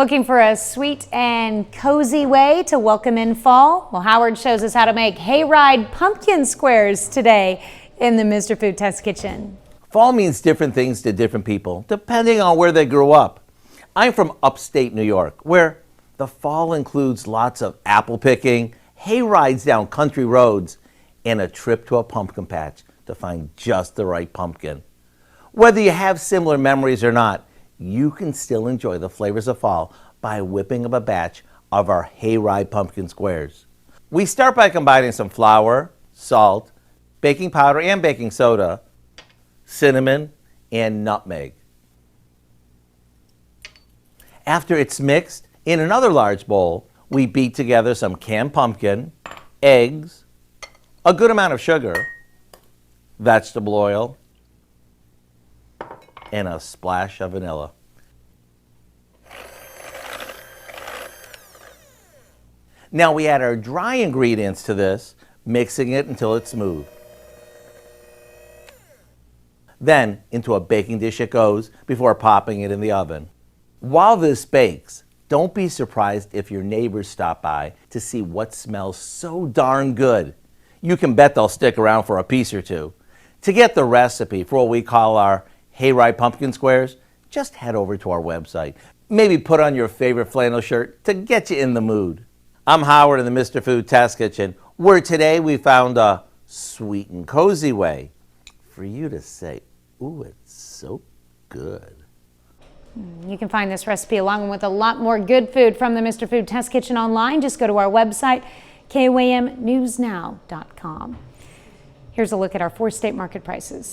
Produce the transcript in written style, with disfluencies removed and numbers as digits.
Looking for a sweet and cozy way to welcome in fall? Well, Howard shows us how to make Hayride pumpkin squares today in the Mr. Food Test Kitchen. Fall means different things to different people, depending on where they grew up. I'm from upstate New York, where the fall includes lots of apple picking, hay rides down country roads, and a trip to a pumpkin patch to find just the right pumpkin. Whether you have similar memories or not, you can still enjoy the flavors of fall by whipping up a batch of our Hayride pumpkin squares. We start by combining some flour, salt, baking powder and baking soda, cinnamon, and nutmeg. After it's mixed, in another large bowl, we beat together some canned pumpkin, eggs, a good amount of sugar, vegetable oil, and a splash of vanilla. Now we add our dry ingredients to this, mixing it until it's smooth. Then into a baking dish it goes before popping it in the oven. While this bakes, don't be surprised if your neighbors stop by to see what smells so darn good. You can bet they'll stick around for a piece or two. To get the recipe for what we call our Hayride pumpkin squares, just head over to our website. Maybe put on your favorite flannel shirt to get you in the mood. I'm Howard in the Mr. Food Test Kitchen, where today we found a sweet and cozy way for you to say, ooh, it's so good. You can find this recipe along with a lot more good food from the Mr. Food Test Kitchen online. Just go to our website, KOAMnewsnow.com. Here's a look at our 4 state market prices.